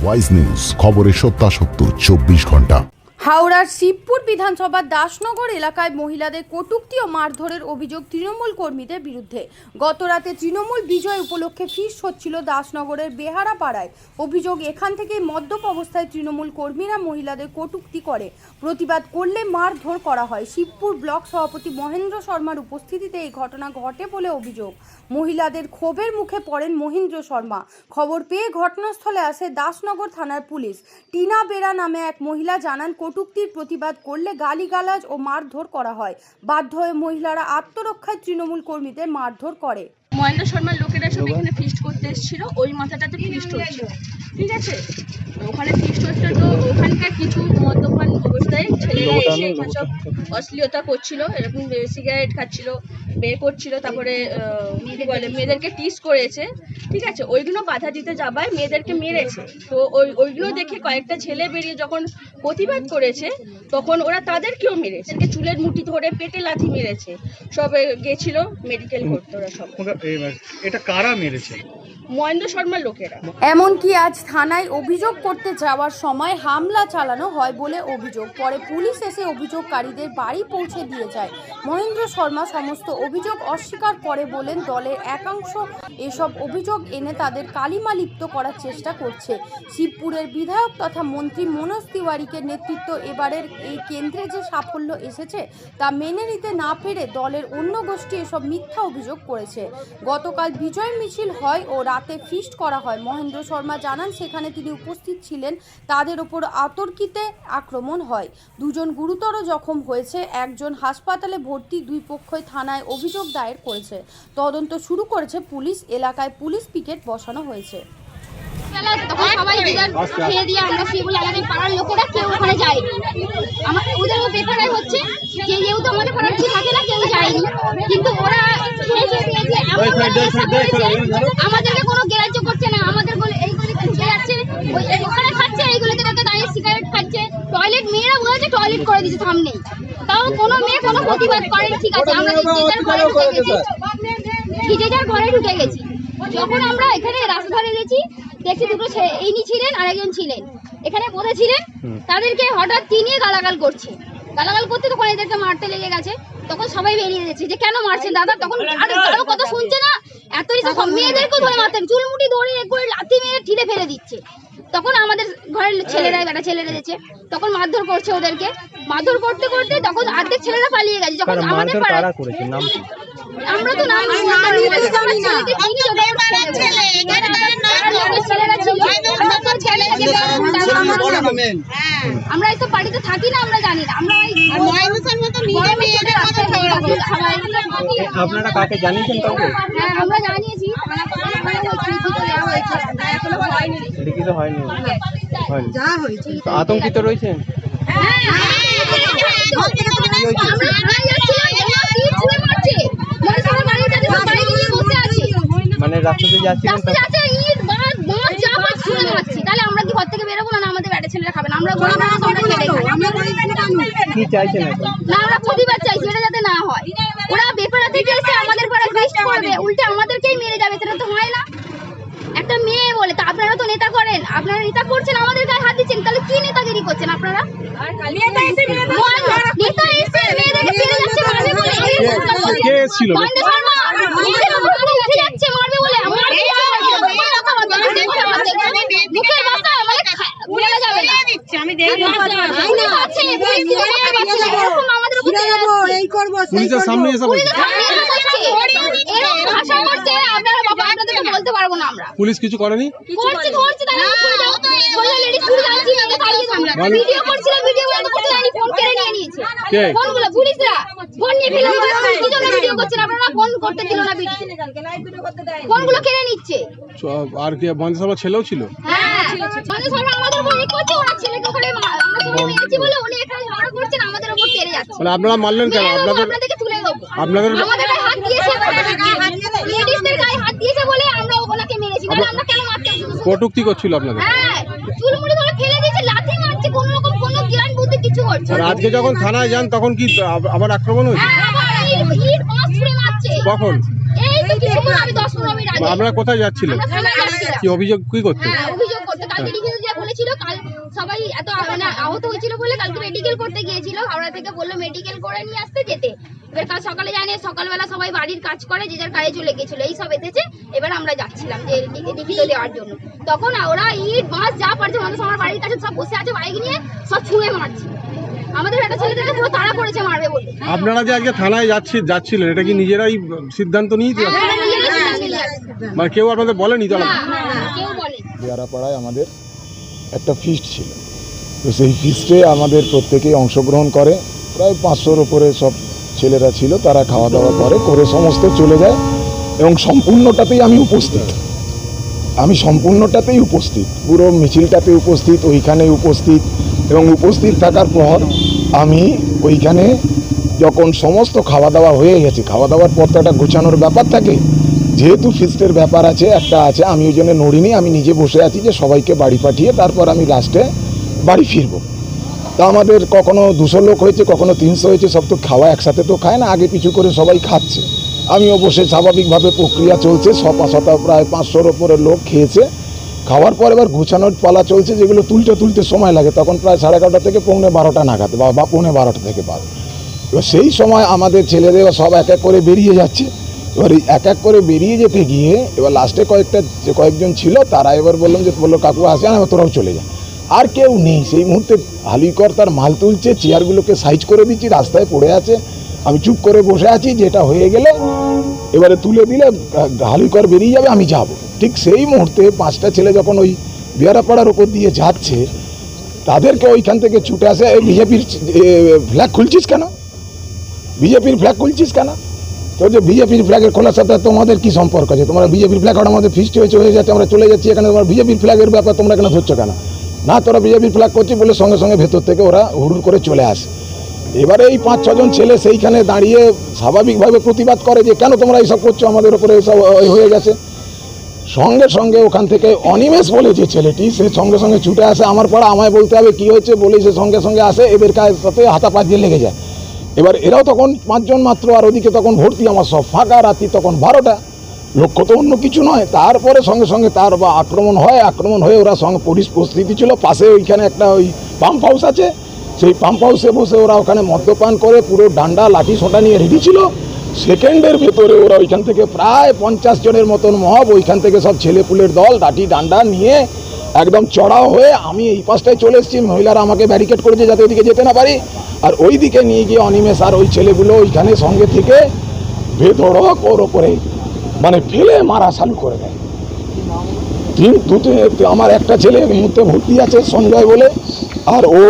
Wise news, খবরের সত্যাসত্য 24 ঘন্টা। হাওড়ার শিবপুর বিধানসভার দাসনগর এলাকায় মহিলাদের কটূক্তি ও মারধরের অভিযোগ তৃণমূল কর্মীদের বিরুদ্ধে। গতরাতে তৃণমূল বিজয় উপলক্ষে ফিস্ট হচ্ছিল দাসনগরের বেহারা পাড়ায়। অভিযোগ, এখান থেকেই মদ্যপ অবস্থায় তৃণমূল কর্মীরা মহিলাদের কটূক্তি করে, প্রতিবাদ করলে মারধর করা হয়। শিবপুর ব্লক সভাপতি মহেন্দ্র শর্মার উপস্থিতিতে এই ঘটনা ঘটে বলে অভিযোগ। মহিলাদের ক্ষোভের মুখে পড়েন মহেন্দ্র শর্মা। খবর পেয়ে ঘটনাস্থলে আসে দাসনগর থানার পুলিশ। টিনা বেরা নামে এক মহিলা জানান, কটূক্তির প্রতিবাদ করলে গালিগালাজ ও মারধর করা হয়। বাধ্য হয়ে মহিলারা আত্মরক্ষায় তৃণমূল কর্মীদের মারধর করে। মহেন্দ্র শর্মার লোকেরা সব এখানে ফিস্ট করতে এসেছিল, ওই মাথাটাতে ফিস্ট হচ্ছিল, ঠিক আছে। ওখানে ফিস্ট হচ্ছিল, তো ওখানকার কিছু মদ্যপান অবস্থায় ছেলেরা এসে এখানে সব অশ্লীলতা করছিল, এরকম সিগারেট খাচ্ছিল, বের করছিল, তারপরে বলে মেয়েদেরকে টিস করেছে, ঠিক আছে। ওইগুলো বাধা দিতে যাবায় মেয়েদেরকে মেরেছে। তো ওইগুলো দেখে কয়েকটা ছেলে বেরিয়ে যখন প্রতিবাদ করেছে, তখন ওরা তাদেরকেও মেরেছে, চুলের মুঠি ধরে পেটে লাথি মেরেছে, সব গেছিল মেডিকেল করতে। ওরা সব এটা কারা মেরেছে? মহেন্দ্র শর্মার লোকেরা। এমনকি আজ থানায় অভিযোগ করতে যাওয়ার সময় হামলা চালানো হয় বলে অভিযোগ। পরে পুলিশ এসে অভিযোগকারীদের বাড়ি পৌঁছে দিয়ে যায়। মহেন্দ্র শর্মা সমস্ত অভিযোগ অস্বীকার করে বলেন, দলের একাংশ এসব অভিযোগ এনে তাদের কালিমা লিপ্ত করার চেষ্টা করছে। শিবপুরের বিধায়ক তথা মন্ত্রী মনোজ তিওয়ারিকে নেতৃত্ব এবারের এই কেন্দ্রে যে সাফল্য এসেছে তা মেনে নিতে না পেরে দলের অন্য গোষ্ঠী এসব মিথ্যা অভিযোগ করেছে। গতকাল বিজয় মিছিল হয় ও রাতে ফিস্ট করা হয়। মহেন্দ্র শর্মা জানান, সেখানে তিনি উপস্থিত ছিলেন। তাদের ওপর অতর্কিতে আক্রমণ হয়। দুজন গুরুতর জখম হয়েছে, একজন হাসপাতালে ভর্তি। দুই পক্ষই থানায় অভিযোগ দায়ের করেছে। তদন্ত শুরু করেছে পুলিশ। এলাকায় পুলিশ পিকেট বসানো হয়েছে। তখন সবাই খেয়ে দিয়ে আমরা সেগুলো আমাদের পাড়ার লোকেরা কেউ ওখানে যায়নি। ওদের ব্যাপারে হচ্ছে যে যেহেতু আমাদের পাড়ার কেউ থাকে না, কেউ যায়নি, কিন্তু ওরা আমাদেরকে কোনো গ্রাহ্য করছে না। আমাদের এইগুলি খুঁজে যাচ্ছে, ওখানে খাচ্ছে, এইগুলোতে দাঁড়িয়ে সিগারেট খাচ্ছে। টয়লেট মেয়েরা বলেছে টয়লেট করে দিচ্ছে সামনেই, তাও কোনো মেয়ে কোনো প্রতিবাদ করেনি। ঠিক আছে, আমরা নিজেদের ঘরে ঢুকে গেছি। যখন আমরা এখানে রাস্তা ধারে গেছি, দেখছি দুটো ইনি ছিলেন আর একজন ছিলেন, এখানে বসেছিলেন। তাদেরকে হঠাৎ তিনিয়ে গালাগাল করছে, গালাগাল করতে তখন এদেরকে মারতে লেগে গেছে। তখন সবাই বেরিয়ে গেছে যে কেন মারছেন দাদা। তখন আরো কথা শুনছে না, এত মেয়েদেরকেও ধরে মারতেন, চুলমুটি ধরে করে লাথি মেরে ঠিলে ফেলে দিচ্ছে। তখন আমাদের ঘরের ছেলেরা বেটা ছেলেরা দিচ্ছে, তখন মারধর করছে ওদেরকে। মারধর করতে করতে তখন অর্ধেক ছেলেরা পালিয়ে গেছে। যখন আমাদের পাড়ায় আমরা তো নাম আমরা এই তো বাড়িতে থাকি না, আমরা জানি না। আপনারা কাকে জানিয়েছেন? হ্যাঁ, আমরা জানিয়েছি, লিখিত হয়নি। আতঙ্কিত রয়েছেন? মানে রাস্তাতে যাচ্ছিলেন, তাহলে আমরা কি ঘর থেকে বেরোবো না? আমাদের ব্যাটা ছেলেরা খাবেন, আমরা কি চাইছেন এখন? না, আমরা প্রতিবাদ চাইছি, এটা যাতে না হয়। ওরা বেপারা থেকে এসে আমাদের পাড়ায় ফিস্ট করবে, উল্টে আমাদেরকেই মেরে যাবে, সেটা তো হয় না। একটা মেয়ে বলে, তা আপনারা তো নেতা করেন, আপনারা নেতা করছেন, আমাদের গায়ে হাত দিচ্ছেন, তাহলে কি নেতাগিরি করছেন আপনারা? নেতা এসে মেয়েদেরকে ফেলে যাচ্ছে মারবে বলে, কে এসেছিল? উঠে যাচ্ছে মারবে বলে। পুলিশের সামনে এসে বলতে পারবো না আমরা। পুলিশ কিছু করেনি? ভিডিও করছিলাম, ভিডিও ফোন কেড়ে নিয়ে নিয়েছে। ফোনগুলো পুলিশরা ফোন নিয়ে ফেলে কি জন্য ভিডিও করছেন আপনারা? ফোন করতে দিল না, ফোনগুলো কেড়ে নিচ্ছে। আর কি মহেন্দ্র শর্মার ছেলেও ছিল? হ্যাঁ, মহেন্দ্র শর্মা আমাদের উপর এই করছে, ওরা ছেলেকে ওখানে আমরা সবাই মেরেছি বলে উনি এখানে ঝগড়া করছেন, আমাদের উপর তেড়ে যাচ্ছে। মানে আপনারা মারলেন কেন? আপনাদেরকে তুলে দেবো। আপনাদের আমাদের গায়ে হাত দিয়েছে, লেডিসদের গায়ে হাত দিয়েছে বলে আমরা ওনাকে মেরেছি, না আমরা কেন মারতে? কটূক্তি করছিল আপনাদের? হ্যাঁ, চুলমুড়ি ধরে ফেলে দিয়েছে, লাথি মারছে, কোনো রকম কোনো জ্ঞান বুদ্ধি কিছু করছে। আর আজকে যখন থানায় যান তখন কি আবার আক্রমণ হয়েছে? হ্যাঁ, আবার ইট মাছ ছুঁড়ে মারছে। কখন? এই তো কিছুক্ষণ আগে 10-15 মিনিট আগে। আপনারা কোথায় যাচ্ছিলেন? আমরা থানায় যাচ্ছিলাম। কি অভিযোগ কি করতে? হ্যাঁ, অভিযোগ করতে। কালকে লিখিত মিডিয়া খুলেছিল, কাল সবাই এত মানে আহত হয়েছিল বলে কালকে মেডিকেল করতে গিয়েছিল, হাওড়া থেকে বললো মেডিকেল করে নিয়ে আসতে যেতে। এবার কাল সকালে জানে, সকালবেলা সবাই বাড়ির কাজ করে, যে যার কাজে চলে গেছিল, এই সব এসেছে। এবার আমরা যাচ্ছিলাম যে লিখিত দেওয়ার জন্য, তখন ওরা ইট বাঁশ যা পারছে মানুষ আমার বাড়ির কাছে সব বসে আছে, বাইক নিয়ে সব ছুঁড়ে মারছে। আমাদের একটা ছেলেদেরকে পুরো তাড়া করেছে মারবে বলে। আপনারা যে আজকে থানায় যাচ্ছিলেন, এটা কি নিজেরাই সিদ্ধান্ত নিয়েছে? মানে কেউ আপনাদের বলেনি? কেউ বলে বিয়ারাপাড়ায় আমাদের একটা ফিস্ট ছিল, তো সেই ফিস্টে আমাদের প্রত্যেকেই অংশগ্রহণ করে। প্রায় 500-র উপরে সব ছেলেরা ছিল, তারা খাওয়া দাওয়া করে সমস্ত চলে যায় এবং সম্পূর্ণটাতেই আমি সম্পূর্ণটাতেই উপস্থিত, পুরো মিছিলটাতে উপস্থিত, ওইখানে উপস্থিত। এবং উপস্থিত থাকার পর আমি ওইখানে যখন সমস্ত খাওয়া দাওয়া হয়ে গেছে, খাওয়া দাওয়ার পর তো একটা গোছানোর ব্যাপার থাকে, যেহেতু ফিস্টের ব্যাপার আছে একটা আছে, আমি ওই জন্য নড়িনি, আমি নিজে বসে আছি যে সবাইকে বাড়ি পাঠিয়ে তারপর আমি লাস্টে বাড়ি ফিরবো। তা আমাদের কখনো 200 লোক হয়েছে, কখনো 300 হয়েছে, সব তো খাওয়া একসাথে তো খায় না, আগে পিছু করে সবাই খাচ্ছে। আমিও বসে স্বাভাবিকভাবে প্রক্রিয়া চলছে, প্রায় 500-র ওপরে লোক খেয়েছে। খাওয়ার পর এবার গুছানোর পালা চলছে, যেগুলো তুলতে সময় লাগে, তখন প্রায় 11:30 থেকে 11:45 নাগাদ বা 11:15 থেকে বাদ। এবার সেই সময় আমাদের ছেলেদের সব এক এক করে বেরিয়ে যাচ্ছে। এবার এই এক এক করে বেরিয়ে যেতে গিয়ে এবার লাস্টে কয়েকজন ছিল, তারা এবার বললো কাকু আসেন, এবার তোরাও চলে যা। আর কেউ নেই সেই মুহূর্তে। হালিকর তার মাল তুলছে, চেয়ারগুলোকে সাইজ করে দিচ্ছি, রাস্তায় পড়ে আছে, আমি চুপ করে বসে আছি। যেটা হয়ে গেলে এবারে তুলে দিলে হালিকর বেরিয়ে যাবে, আমি যাব। ঠিক সেই মুহূর্তে 5টা ছেলে যখন ওই বিয়ারাপাড়ার ওপর দিয়ে যাচ্ছে, তাদেরকে ওইখান থেকে ছুটে আসে, এই বিজেপির ফ্ল্যাগ খুলছিস কেন, বিজেপির ফ্ল্যাগ খুলছিস কেন? তো যে বিজেপির ফ্ল্যাগের খোলার সাথে তোমাদের কি সম্পর্ক আছে? তোমরা বিজেপির ফ্ল্যাগ আমাদের ফিস্ট হয়ে যাচ্ছে, আমরা চলে যাচ্ছি, এখানে তোমার বিজেপির ফ্ল্যাগের ব্যাপার তোমরা কেন ধরছো কেন? না, তোরা বিজেপির ফ্ল্যাগ করছি বলে সঙ্গে সঙ্গে ভেতর থেকে ওরা হুড়ুর করে চলে আসে। এবারে এই 5-6 জন ছেলে সেইখানে দাঁড়িয়ে স্বাভাবিকভাবে প্রতিবাদ করে যে কেন তোমরা এইসব করছো, আমাদের ওপরে এইসব হয়ে গেছে। সঙ্গে সঙ্গে ওখান থেকে অনিমেষ বলে যে ছেলেটি, সে সঙ্গে সঙ্গে ছুটে আসে আমার পাড়া, আমায় বলতে হবে কি হয়েছে বলেই সে সঙ্গে সঙ্গে আসে, এদের সাথে হাতাপাত দিয়ে লেগে যায়। এবার এরাও তখন 5 জন মাত্র, আর ওদিকে তখন ভর্তি আমার সব ফাঁকা, রাত্রি তখন 12টা, লক্ষ্য তো অন্য কিছু নয়। তারপরে সঙ্গে সঙ্গে তার আক্রমণ হয়ে ওরা সঙ্গে পরিস্থিতি ছিল পাশে, ওইখানে একটা ওই পাম্প হাউস আছে, সেই পাম্প হাউসে বসে ওরা ওখানে মদ্যপান করে পুরো ডান্ডা লাঠি সোঁটা নিয়ে রেডি ছিল। সেকেন্ডের ভেতরে ওরা ওইখান থেকে প্রায় 50 জনের মতন মহব, ওইখান থেকে সব ছেলেপুলের দল লাঠি ডান্ডা নিয়ে একদম চড়াও হয়ে, আমি এই পাশটায় চলে এসেছি, মহিলারা আমাকে ব্যারিকেড করেছে যাতে ওইদিকে যেতে না পারি, আর ওই দিকে নিয়ে গিয়ে অনিমেষ আর ওই ছেলেগুলো ওইখানে সঙ্গে থেকে বেধড়ক ওর ওপরে মানে ফেলে মারা চালু করে দেয়। আমার একটা ছেলে এই মুহূর্তে ভর্তি আছে সঞ্জয় বলে, আর ও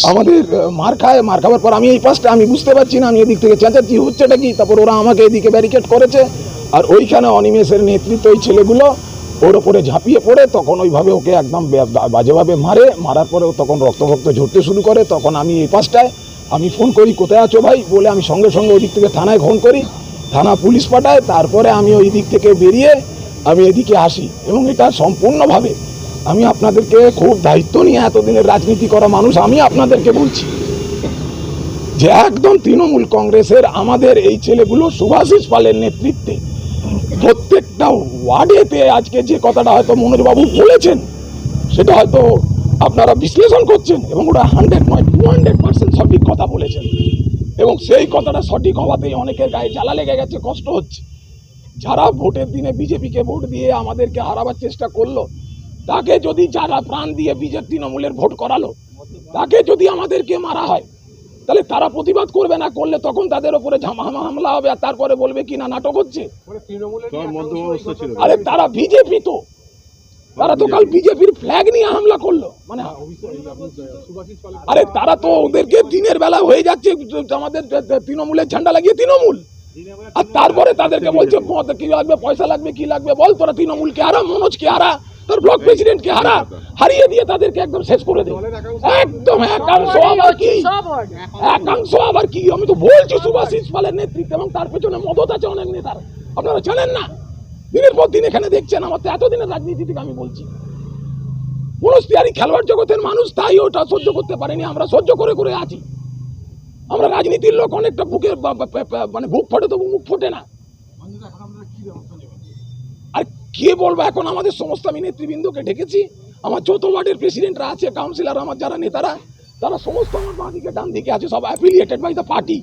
আমাদের মার খাওয়ার পর আমি এই পাশটা আমি বুঝতে পারছি না, আমি এদিক থেকে চেঁচাচ্ছি হচ্ছেটা কি, তারপর ওরা আমাকে এদিকে ব্যারিকেড করেছে, আর ওইখানে অনিমেষের নেতৃত্ব ওই ছেলেগুলো ওর ওপরে ঝাঁপিয়ে পড়ে তখন ওইভাবে ওকে একদম বাজেভাবে মারার পরে তখন রক্ত ঝরতে শুরু করে। তখন আমি এই পাশটায় আমি ফোন করি, কোথায় আছো ভাই বলে, আমি সঙ্গে সঙ্গে ওই দিক থেকে থানায় ফোন করি, থানা পুলিশ পাঠায়, তারপরে আমি ওই দিক থেকে বেরিয়ে আমি এদিকে আসি। এবং এটা সম্পূর্ণভাবে আমি আপনাদেরকে খুব দায়িত্ব নিয়ে এতদিনের রাজনীতি করা মানুষ, আমি আপনাদেরকে বলছি যে একদম তৃণমূল কংগ্রেসের আমাদের এই ছেলেগুলো সুভাষিস পালের নেতৃত্বে প্রত্যেকটা ওয়ার্ডেতে আজকে যে কথাটা হয়তো মনোজবাবু বলেছেন, সেটা হয়তো আপনারা বিশ্লেষণ করছেন এবং ওরা 100 নয় 200% সঠিক কথা বলেছেন। এবং সেই কথাটা সঠিক হওয়াতেই অনেকের গায়ে জ্বালা লেগে গেছে, কষ্ট হচ্ছে। যারা ভোটের দিনে বিজেপিকে ভোট দিয়ে আমাদেরকে হারাবার চেষ্টা করলো, তাকে যদি যারা প্রাণ দিয়ে বিজেপি তৃণমূলের ভোট করালো, তাকে যদি আমাদেরকে মারা হয়, তাহলে তারা প্রতিবাদ করবে না, করলে তখন তাদের উপরে হামলা হবে, আর তারপরে বলবে কি না নাটক হচ্ছে। আরে তারা বিজেপি, তো তারা তো কাল বিজেপির ফ্ল্যাগ নিয়ে হামলা করলো, মানে আরে তারা তো ওদেরকে দিনের বেলা হয়ে যাচ্ছে আমাদের তৃণমূলের ঝান্ডা লাগিয়ে তৃণমূল, আর তারপরে তাদেরকে বলছে কি লাগবে, পয়সা লাগবে, কি লাগবে বল, তোরা তৃণমূলকে হারা, মনোজকে হারা, তোর ব্লক প্রেসিডেন্টকে হারিয়ে দিয়ে তাদেরকে একদম শেষ করে দেয়। একদম একাংশ আবার কি, আমি তো বলছি সুভাষিস পালের নেতৃত্বে, এবং তার পেছনে মদত আছে অনেক নেতার, আপনারা জানেন না, দিনের পর দিন এখানে দেখছেন। আমার তো এতদিনের রাজনীতি থেকে আমি বলছি, মনস্তিয়ারি খেলোয়াড় জগতের মানুষ, তাই ওটা সহ্য করতে পারেনি, আমরা সহ্য করে করে আছি। আমরা রাজনীতির লোক, অনেকটা বুকের মানে বুক ফোটে তবু মুখ ফোটে না। আর কে বলবো, এখন আমাদের সমস্ত আমি নেতৃবৃন্দকে ডেকেছি, আমার যত ওয়ার্ডের প্রেসিডেন্টরা আছে, কাউন্সিলর, আমার যারা নেতারা, তারা সমস্ত আমার বাঁ দিকে ডান দিকে আছে, সব অ্যাফিলিয়েটেড বাই দ্য পার্টি।